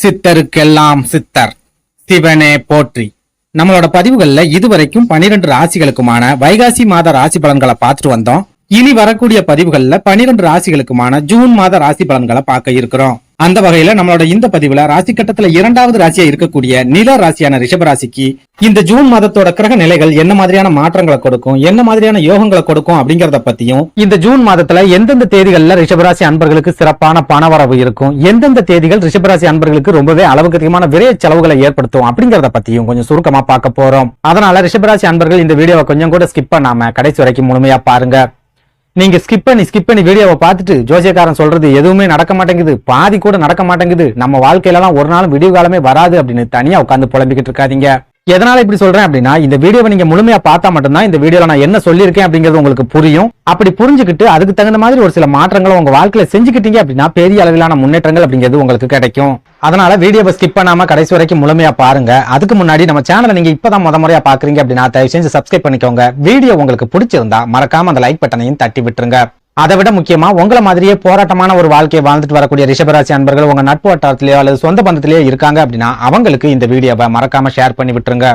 சித்தருக்கெல்லாம் சித்தர் சிவனே போற்றி. நம்மளோட பதிவுகள்ல இதுவரைக்கும் 12 ராசிகளுக்குமான வைகாசி மாத ராசி பலன்களை பார்த்துட்டு வந்தோம். இனி வரக்கூடிய பதிவுகள்ல 12 ராசிகளுக்குமான ஜூன் மாத ராசி பலன்களை பார்க்க இருக்கிறோம். அந்த வகையில நம்மளோட இந்த பதிவுல ராசி கட்டத்துல 2வது ராசியா இருக்கக்கூடிய நில ராசியான ரிஷபராசிக்கு இந்த ஜூன் மாதத்தோட கிரக நிலைகள் என்ன மாதிரியான மாற்றங்களை கொடுக்கும், என்ன மாதிரியான யோகங்களை கொடுக்கும் அப்படிங்கறத பத்தியும், இந்த ஜூன் மாதத்துல எந்தெந்த தேதிகள்ல ரிஷபராசி அன்பர்களுக்கு சிறப்பான பணவரவு இருக்கும், எந்தெந்த தேதிகள் ரிஷபராசி அன்பர்களுக்கு ரொம்பவே அளவுக்கு அதிகமான விரைய செலவுகளை ஏற்படுத்தும் அப்படிங்கறத பத்தியும் கொஞ்சம் சுருக்கமா பார்க்க போறோம். அதனால ரிஷபராசி அன்பர்கள் இந்த வீடியோவை கொஞ்சம் கூட ஸ்கிப் பண்ணாம கடைசி வரைக்கும் முழுமையா பாருங்க. நீங்க ஸ்கிப் பண்ணி வீடியோவை பார்த்துட்டு ஜோசியக்காரன் சொல்றது எதுவுமே நடக்க மாட்டேங்குது, பாதி கூட நடக்க மாட்டேங்குது, நம்ம வாழ்க்கையில எல்லாம் ஒரு நாள் விடிவு காலமே வராது அப்படின்னு தனியா உட்கார்ந்து புலம்பிக்கிட்டு இருக்காதீங்க. எதனால இப்படி சொல்றேன் அப்படின்னா, இந்த வீடியோவை நீங்க முழுமையா பார்த்தா மட்டும்தான் இந்த வீடியோல நான் என்ன சொல்லியிருக்கேன் அப்படிங்கிறது உங்களுக்கு புரியும். அப்படி புரிஞ்சுக்கிட்டு அதுக்கு தகுந்த மாதிரி ஒரு சில மாற்றங்களும் உங்க வாழ்க்கையில செஞ்சுக்கிட்டீங்க அப்படின்னா பெரிய அளவிலான முன்னேற்றங்கள் அப்படிங்கிறது உங்களுக்கு கிடைக்கும். அதனால வீடியோவை ஸ்கிப் பண்ணாம கடைசி வரைக்கும் முழுமையா பாருங்க. அதுக்கு முன்னாடி நம்ம சேனலை நீங்க இப்பதான் முறையா பாக்குறீங்க அப்படின்னா தயவு செஞ்சு சப்ஸ்கிரைப் பண்ணிக்கோங்க. வீடியோ உங்களுக்கு பிடிச்சிருந்தா மறக்காம அந்த லைக் பட்டனையும் தட்டி விட்டுருங்க. அதை விட முக்கியமா உங்களை மாதிரியே போராட்டமான ஒரு வாழ்க்கையை வாழ்ந்துட்டு வரக்கூடிய ரிஷபராசி அன்பர்கள் உங்க நட்பு வட்டாரத்திலேயோ அல்லது சொந்த பந்தத்திலேயோ இருக்காங்க அப்படின்னா அவங்களுக்கு இந்த வீடியோவை மறக்காம ஷேர் பண்ணி விட்டுருங்க.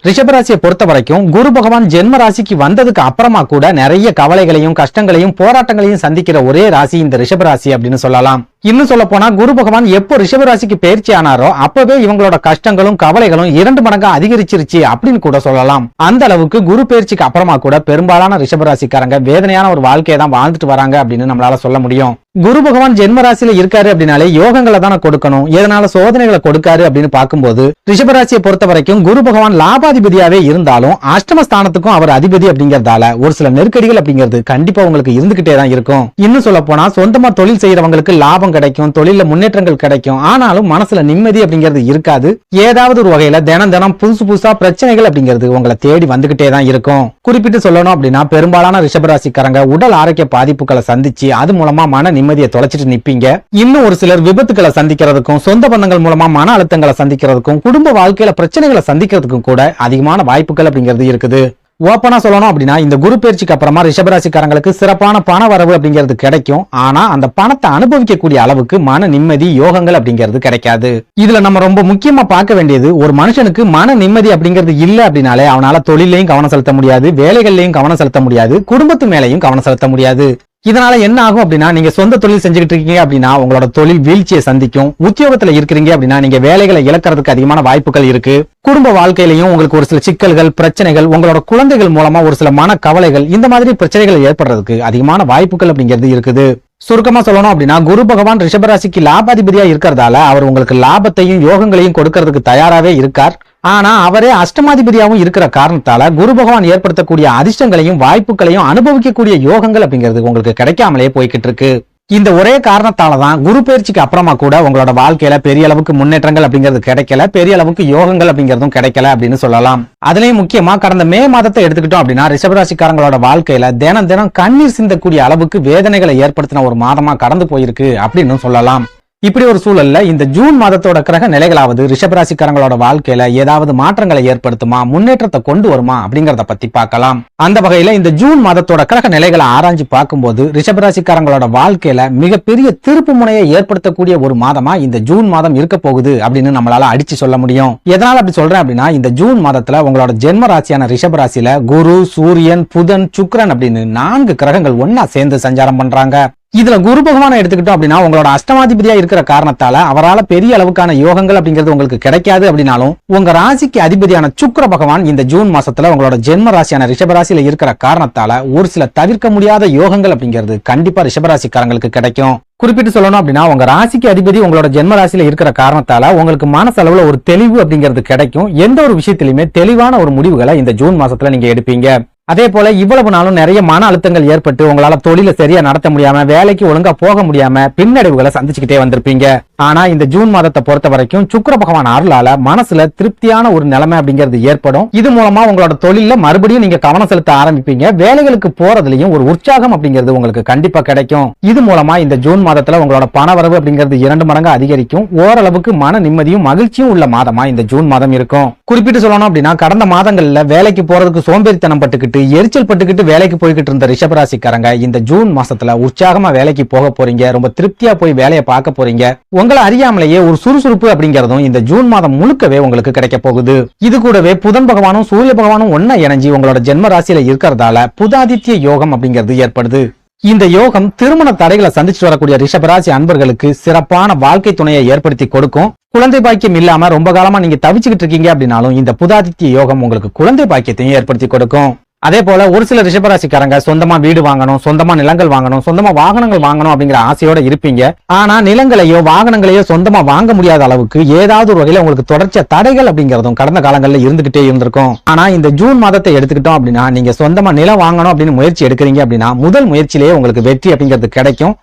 ரிஷபராசியை பொறுத்த வரைக்கும் குரு பகவான் ஜென்ம ராசிக்கு வந்ததுக்கு அப்புறமா கூட நிறைய கவலைகளையும் கஷ்டங்களையும் போராட்டங்களையும் சந்திக்கிற ஒரே ராசி இந்த ரிஷபராசி அப்படின்னு சொல்லலாம். இன்னும் சொல்ல போனா குரு பகவான் எப்போ ரிஷபராசிக்கு பயிற்சி ஆனாரோ அப்பவே இவங்களோட கஷ்டங்களும் கவலைகளும் 2 மடங்கா அதிகரிச்சிருச்சு அப்படின்னு கூட சொல்லலாம். அந்த அளவுக்கு குரு பயிற்சிக்கு அப்புறமா கூட பெரும்பாலான ரிஷபராசிக்காரங்க வேதனையான ஒரு வாழ்க்கையை தான் வாழ்ந்துட்டு வராங்க அப்படின்னு நம்மளால சொல்ல முடியும். குரு பகவான் ஜென்ம ராசியில இருக்காரு அப்படின்னாலே யோகங்களை தானே கொடுக்கணும், எதனால சோதனைகளை கொடுக்காரு அப்படின்னு பார்க்கும்போது ரிஷபராசியை பொறுத்த வரைக்கும் குரு பகவான் லாபாதிபதியாவே இருந்தாலும் அஷ்டமஸ்தானத்துக்கும் அவர் அதிபதி அப்படிங்கறதால ஒரு சில நெருக்கடிகள் அப்படிங்கிறது கண்டிப்பா உங்களுக்கு இருந்துகிட்டே தான் இருக்கும். இன்னும் சொல்ல போனா சொந்தமா தொழில் செய்யறவங்களுக்கு லாபம் கிடைக்கும், தொழில முன்னேற்றங்கள் கிடைக்கும், ஆனாலும் மனசுல நிம்மதி அப்படிங்கிறது இருக்காது. ஏதாவது ஒரு வகையில தினம் புதுசா பிரச்சனைகள் அப்படிங்கிறது உங்களை தேடி வந்துகிட்டே தான் இருக்கும். குறிப்பிட்டு சொல்லணும் அப்படின்னா பெரும்பாலான ரிஷபராசிக்காரங்க உடல் ஆரோக்கிய பாதிப்புகளை சந்திச்சு அது மூலமா மன நிம்மதியை தொலைச்சிட்டு நிப்பீங்க. இன்னும் ஒரு சிலர் விபத்துக்களை சந்திக்கிறதுக்கும் சொந்த பந்தங்கள் மூலமா மன அழுத்தங்களை சந்திக்கிறதுக்கும் குடும்ப வாழ்க்கையில பிரச்சனைகளை சந்திக்கிறதுக்கும் கூட அதிகமான வாய்ப்புகள் அப்படிங்கிறது இருக்குது. ஓப்பனா சொல்லணும் அப்படின்னா இந்த குரு பயிற்சிக்கு அப்புறமா ரிஷபராசிக்காரங்களுக்கு சிறப்பான பண வரவு அப்படிங்கிறது கிடைக்கும். ஆனா அந்த பணத்தை அனுபவிக்கக்கூடிய அளவுக்கு மன நிம்மதி யோகங்கள் அப்படிங்கிறது கிடைக்காது. இதுல நம்ம ரொம்ப முக்கியமா பார்க்க வேண்டியது, ஒரு மனுஷனுக்கு மன நிம்மதி அப்படிங்கிறது இல்ல அப்படின்னாலே அவனால தொழிலையும் கவனம் செலுத்த முடியாது, வேலைகள்லயும் கவனம் செலுத்த முடியாது, குடும்பத்து மேலையும் கவனம் செலுத்த முடியாது. இதனால என்ன ஆகும் அப்படின்னா, நீங்க சொந்த தொழில் செஞ்சுக்கிட்டு இருக்கீங்க அப்படின்னா உங்களோட தொழில் வீழ்ச்சியை சந்திக்கும். உத்தியோகத்துல இருக்கிறீங்க அப்படின்னா நீங்க வேலைகளை இழக்கிறதுக்கு அதிகமான வாய்ப்புகள் இருக்கு. குடும்ப வாழ்க்கையிலையும் உங்களுக்கு ஒரு சில சிக்கல்கள் பிரச்சனைகள், உங்களோட குழந்தைகள் மூலமா ஒரு சில மன கவலைகள், இந்த மாதிரி பிரச்சனைகள் ஏற்படுறதுக்கு அதிகமான வாய்ப்புகள் அப்படிங்கிறது இருக்குது. சுருக்கமா சொல்லணும் அப்படின்னா குரு பகவான் ரிஷபராசிக்கு லாபாதிபதியா இருக்கிறதால அவர் உங்களுக்கு லாபத்தையும் யோகங்களையும் கொடுக்கறதுக்கு தயாராவே இருக்கார். ஆனா அவரே அஷ்டமாதிபதியாவும் இருக்கிற காரணத்தால குரு பகவான் ஏற்படுத்தக்கூடிய அதிர்ஷ்டங்களையும் வாய்ப்புகளையும் அனுபவிக்கக்கூடிய யோகங்கள் அப்படிங்கிறது உங்களுக்கு கிடைக்காமலே போய்கிட்டு இருக்கு. இந்த ஒரே காரணத்தாலதான் குரு பயிற்சிக்கு அப்புறமா கூட உங்களோட வாழ்க்கையில பெரிய அளவுக்கு முன்னேற்றங்கள் அப்படிங்கிறது கிடைக்கல, பெரிய அளவுக்கு யோகங்கள் அப்படிங்கிறதும் கிடைக்கல அப்படின்னு சொல்லலாம். அதுலயும் முக்கியமா கடந்த மே மாதத்தை எடுத்துக்கிட்டோம் அப்படின்னா ரிஷபராசிக்காரங்களோட வாழ்க்கையில தினம் கண்ணீர் சிந்தக்கூடிய அளவுக்கு வேதனைகளை ஏற்படுத்தின ஒரு மாதமா கடந்து போயிருக்கு அப்படின்னு சொல்லலாம். இப்படி ஒரு சூழல்ல இந்த ஜூன் மாதத்தோட கிரக நிலைகளாவது ரிஷபராசிக்காரங்களோட வாழ்க்கையில ஏதாவது மாற்றங்களை ஏற்படுத்துமா, முன்னேற்றத்தை கொண்டு வருமா அப்படிங்கறத பத்தி பார்க்கலாம். அந்த வகையில இந்த ஜூன் மாதத்தோட கிரக நிலைகளை ஆராய்ச்சி பார்க்கும்போது ரிஷபராசிக்காரங்களோட வாழ்க்கையில மிகப்பெரிய திருப்பு முனையை ஏற்படுத்தக்கூடிய ஒரு மாதமா இந்த ஜூன் மாதம் இருக்க போகுது அப்படின்னு நம்மளால அடிச்சு சொல்ல முடியும். எதனால அப்படி சொல்றேன் அப்படின்னா, இந்த ஜூன் மாதத்துல உங்களோட ஜென்ம ராசியான ரிஷபராசியில குரு, சூரியன், புதன், சுக்கிரன் அப்படின்னு 4 கிரகங்கள் ஒன்னா சேர்ந்து சஞ்சாரம் பண்றாங்க. இதுல குரு பகவானை எடுத்துக்கிட்டோம் அப்படின்னா உங்களோட அஷ்டமாதிபதியா இருக்கிற காரணத்தால அவரால் பெரிய அளவுக்கான யோகங்கள் அப்படிங்கிறது உங்களுக்கு கிடைக்காது. அப்படின்னாலும் உங்க ராசிக்கு அதிபதியான சுக்கிர பகவான் இந்த ஜூன் மாசத்துல உங்களோட ஜென்ம ராசியான ரிஷபராசியில இருக்கிற காரணத்தால ஒரு சில தவிர்க்க முடியாத யோகங்கள் அப்படிங்கிறது கண்டிப்பா ரிஷபராசிக்காரங்களுக்கு கிடைக்கும். குறிப்பிட்டு சொல்லணும் அப்படின்னா உங்க ராசிக்கு அதிபதி உங்களோட ஜென்ம ராசியில இருக்கிற காரணத்தால உங்களுக்கு மனசளவுல ஒரு தெளிவு அப்படிங்கிறது கிடைக்கும். எந்த ஒரு விஷயத்திலுமே தெளிவான ஒரு முடிவுகளை இந்த ஜூன் மாசத்துல நீங்க எடுப்பீங்க. அதே போல இவ்வளவு நாளும் நிறைய மன அழுத்தங்கள் ஏற்பட்டு உங்களால தொழில சரியா நடத்த முடியாம, வேலைக்கு ஒழுங்கா போக முடியாம பின்னடைவுகளை சந்திச்சுக்கிட்டே வந்திருப்பீங்க. ஆனா இந்த ஜூன் மாதத்தை பொறுத்த வரைக்கும் சுக்கிர பகவான் அருளால மனசுல திருப்தியான ஒரு நிலைமை அப்படிங்கிறது ஏற்படும். இது மூலமா உங்களோட தொழில மறுபடியும் நீங்க கவனம் செலுத்த ஆரம்பிப்பீங்க. வேலைகளுக்கு போறதுலயும் ஒரு உற்சாகம் அப்படிங்கிறது உங்களுக்கு கண்டிப்பா கிடைக்கும். இது மூலமா இந்த ஜூன் மாதத்துல உங்களோட பண வரவு அப்படிங்கிறது 2 மடங்கு அதிகரிக்கும். ஓரளவுக்கு மன நிம்மதியும் மகிழ்ச்சியும் உள்ள மாதமா இந்த ஜூன் மாதம் இருக்கும். குறிப்பிட்டு சொல்லணும் அப்படின்னா கடந்த மாதங்கள்ல வேலைக்கு போறதுக்கு சோம்பேறித்தனம் பட்டுக்கிட்டு பட்டுக்கிட்டு எரிச்சல் பட்டுக்கிட்டு வேலைக்கு போய்கிட்டு இருந்த ரிஷபராசிக்காரங்க இந்த ஜூன் மாசத்துல உற்சாகமா வேலைக்கு போக போறீங்க. ரொம்ப திருப்தியா போய் வேலையை பார்க்க போறீங்க. உங்களை அறியாமலேயே ஒரு சுறுசுறுப்பு அப்படிங்கறதும் இந்த ஜூன் மாதம் முழுக்கவே உங்களுக்கு கிடைக்க போகுது. இது கூடவே புதன் பகவானும் சூரிய பகவானும் ஒன்னா இணைஞ்சி உங்களோட ஜென்ம ராசியில இருக்கிறதால புதாதித்ய யோகம் அப்படிங்கிறது ஏற்படுது. இந்த யோகம் திருமண தடைகளை சந்திச்சுட்டு வரக்கூடிய ரிஷபராசி அன்பர்களுக்கு சிறப்பான வாழ்க்கை துணையை ஏற்படுத்தி கொடுக்கும். குழந்தை பாக்கியம் இல்லாம ரொம்ப காலமா நீங்க தவிச்சுக்கிட்டு இருக்கீங்க அப்படின்னாலும் இந்த புதாதித்ய யோகம் உங்களுக்கு குழந்தை பாக்கியத்தையும் ஏற்படுத்தி கொடுக்கும். அதே போல ஒரு சில ரிஷபராசிக்காரங்க சொந்தமா வீடு வாங்கணும், சொந்தமா நிலங்கள் வாங்கணும், சொந்தமா வாகனங்கள் வாங்கணும் அப்படிங்கிற ஆசையோட இருப்பீங்க. ஆனா நிலங்களையோ வாகனங்களையோ சொந்தமா வாங்க முடியாத அளவுக்கு ஏதாவது ஒரு வகையில உங்களுக்கு தொடர்ச்சியா தடைகள் அப்படிங்கறதும் கடந்த காலங்கள்ல இருந்துகிட்டே இருந்திருக்கும். ஆனா இந்த ஜூன் மாதத்தை எடுத்துக்கிட்டோம் அப்படின்னா நீங்க சொந்தமா நிலம் வாங்கணும் அப்படின்னு முயற்சி எடுக்கிறீங்க அப்படின்னா முதல் முயற்சியிலேயே உங்களுக்கு வெற்றி அப்படிங்கிறது கிடைக்கும்.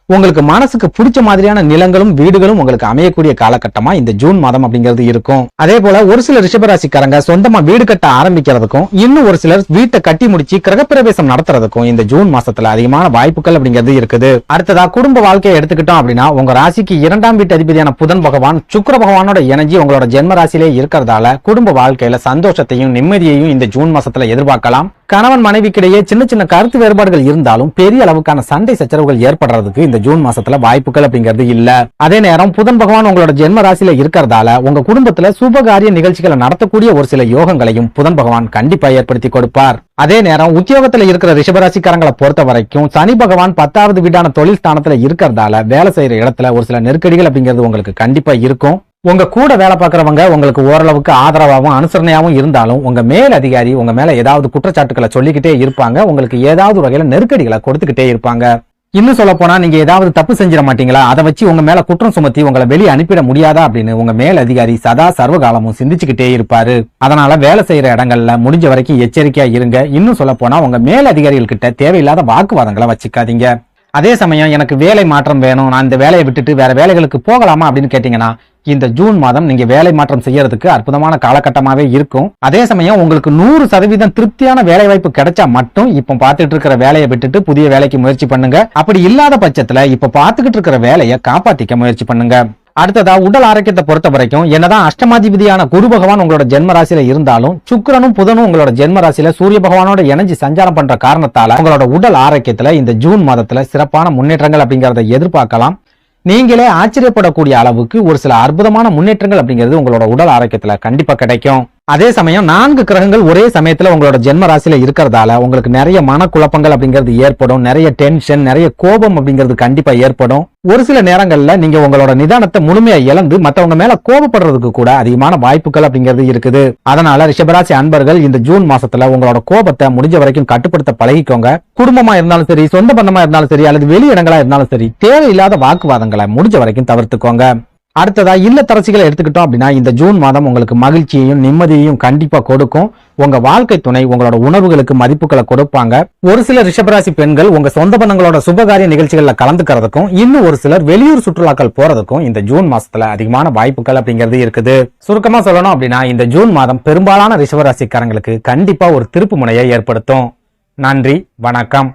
உங்களுக்கு மனசுக்கு பிடிச்ச மாதிரியான நிலங்களும் வீடுகளும் உங்களுக்கு அமையக்கூடிய காலகட்டமா இந்த ஜூன் மாதம் அப்படிங்கிறது இருக்கும். அதே போல ஒரு சில ரிஷபராசிக்காரங்க சொந்தமா வீடு கட்ட ஆரம்பிக்கிறதுக்கும் இன்னும் ஒரு சிலர் வீட்டை கட்டி முடிச்சு கிரகப்பிரவேசம் நடத்துறதுக்கும் இந்த ஜூன் மாசத்துல அதிகமான வாய்ப்புகள் அப்படிங்கிறது இருக்குது. அடுத்ததா குடும்ப வாழ்க்கையை எடுத்துக்கிட்டோம் அப்படின்னா உங்க ராசிக்கு 2ஆம் வீட்டு அதிபதியான புதன் பகவான் சுக்கிர பகவானோட இணைஞ்சி உங்களோட ஜென்ம ராசியிலே இருக்கிறதால குடும்ப வாழ்க்கையில சந்தோஷத்தையும் நிம்மதியையும் இந்த ஜூன் மாசத்துல எதிர்பார்க்கலாம். கணவன் மனைவிக்கிடையே சின்ன சின்ன கருத்து வேறுபாடுகள் இருந்தாலும் பெரிய அளவுக்கான சண்டை சச்சரவுகள் ஏற்படுறதுக்கு இந்த ஜூன் மாசத்துல வாய்ப்புகள் அப்படிங்கிறது இல்ல. அதே நேரம் புதன் பகவான் உங்களோட ஜென்ம ராசியில இருக்கிறதால உங்க குடும்பத்துல சுபகாரிய நிகழ்ச்சிகளை நடத்தக்கூடிய ஒரு சில யோகங்களையும் புதன் பகவான் கண்டிப்பா ஏற்படுத்தி கொடுப்பார். அதே நேரம் உத்தியோகத்துல இருக்கிற ரிஷபராசிக்காரங்களை பொறுத்த வரைக்கும் சனி பகவான் 10வது வீடான தொழில் ஸ்தானத்துல இருக்கிறதால வேலை செய்யற இடத்துல ஒரு சில நெருக்கடிகள் அப்படிங்கிறது உங்களுக்கு கண்டிப்பா இருக்கும். உங்க கூட வேலை பார்க்கறவங்க உங்களுக்கு ஓரளவுக்கு ஆதரவாகவும் அனுசரணையாகவும் இருந்தாலும் உங்க மேல் அதிகாரி உங்க மேல ஏதாவது குற்றச்சாட்டுகளை சொல்லிக்கிட்டே இருப்பாங்க. உங்களுக்கு ஏதாவது வகையில நெருக்கடிகளை கொடுத்துக்கிட்டே இருப்பாங்க. இன்னும் சொல்ல போனா நீங்க ஏதாவது தப்பு செஞ்சிட மாட்டீங்களா, அதை வச்சு உங்க மேல குற்றம் சுமத்தி உங்களை வெளியே அனுப்பிட முடியாதா அப்படின்னு உங்க மேல் அதிகாரி சதா சர்வகாலமும் சிந்திச்சுக்கிட்டே இருப்பாரு. அதனால வேலை செய்யற இடங்கள்ல முடிஞ்ச வரைக்கும் எச்சரிக்கையா இருங்க. இன்னும் சொல்ல போனா உங்க மேல் அதிகாரிகள் கிட்ட தேவையில்லாத வாக்குவாதங்களை வச்சுக்காதீங்க. அதே சமயம் எனக்கு வேலை மாற்றம் வேணும், நான் இந்த வேலையை விட்டுட்டு வேற வேலைகளுக்கு போகலாமா அப்படின்னு கேட்டீங்கன்னா இந்த ஜூன் மாதம் நீங்க வேலை மாற்றம் செய்யறதுக்கு அற்புதமான காலகட்டமாவே இருக்கும். அதே சமயம் உங்களுக்கு 100% திருப்தியான வேலை வாய்ப்பு கிடைச்சா மட்டும் இப்ப பார்த்துட்டு இருக்கிற வேலையை விட்டுட்டு புதிய வேலைக்கு முயற்சி பண்ணுங்க. அப்படி இல்லாத பட்சத்துல இப்ப பார்த்துக்கிட்டு இருக்கிற வேலையை காப்பாத்திக்க முயற்சி பண்ணுங்க. அடுத்ததா உடல் ஆரோக்கியத்தை பொறுத்த வரைக்கும் என்னதான் அஷ்டமாதிபதியான குரு பகவான் உங்களோட ஜென்ம ராசியில இருந்தாலும் சுக்கிரனும் புதனும் உங்களோட ஜென்ம ராசியில சூரிய பகவானோட இணைஞ்சு சஞ்சாரம் பண்ற காரணத்தால உங்களோட உடல் ஆரோக்கியத்துல இந்த ஜூன் மாதத்துல சிறப்பான முன்னேற்றங்கள் அப்படிங்கறத எதிர்பார்க்கலாம். நீங்களே ஆச்சரியப்படக்கூடிய அளவுக்கு ஒரு சில அற்புதமான முன்னேற்றங்கள் அப்படிங்கிறது உங்களோட உடல் ஆரோக்கியத்துல கண்டிப்பா கிடைக்கும். அதே சமயம் 4 கிரகங்கள் ஒரே சமயத்துல உங்களோட ஜென்ம ராசியில இருக்கிறதால உங்களுக்கு நிறைய மனக்குழப்பங்கள் அப்படிங்கிறது ஏற்படும். நிறைய டென்ஷன், நிறைய கோபம் அப்படிங்கிறது கண்டிப்பா ஏற்படும். ஒரு சில நேரங்கள்ல நீங்க உங்களோட நிதானத்தை முழுமையா இழந்து மத்தவங்க மேல கோபப்படுறதுக்கு கூட அதிகமான வாய்ப்புகள் அப்படிங்கிறது இருக்குது. அதனால ரிஷபராசி அன்பர்கள் இந்த ஜூன் மாசத்துல உங்களோட கோபத்தை முடிஞ்ச வரைக்கும் கட்டுப்படுத்த பழகிக்கோங்க. குடும்பமா இருந்தாலும் சரி, சொந்த பந்தமா இருந்தாலும் சரி, அல்லது வெளி இடங்களா இருந்தாலும் சரி, தேவையில்லாத வாக்குவாதங்களை முடிஞ்ச வரைக்கும் தவிர்த்துக்கோங்க. அடுத்ததா இல்லத்தரசிகளை எடுத்துக்கிட்டோம் அப்படின்னா இந்த ஜூன் மாதம் உங்களுக்கு மகிழ்ச்சியையும் நிம்மதியையும் கண்டிப்பா கொடுக்கும். உங்க வாழ்க்கை துணை உங்களோட உணர்வுகளுக்கு மதிப்புகளை கொடுப்பாங்க. ஒரு சில ரிஷபராசி பெண்கள் உங்க சொந்த பந்தங்களோட சுபகாரிய நிகழ்ச்சிகள்ல கலந்துக்கிறதுக்கும் இன்னும் ஒரு சிலர் வெளியூர் சுற்றுலாக்கள் போறதுக்கும் இந்த ஜூன் மாசத்துல அதிகமான வாய்ப்புகள் அப்படிங்கிறது இருக்குது. சுருக்கமா சொல்லணும் அப்படின்னா இந்த ஜூன் மாதம் பெரும்பாலான ரிஷபராசிக்காரங்களுக்கு கண்டிப்பா ஒரு திருப்பு முனையை ஏற்படுத்தும். நன்றி, வணக்கம்.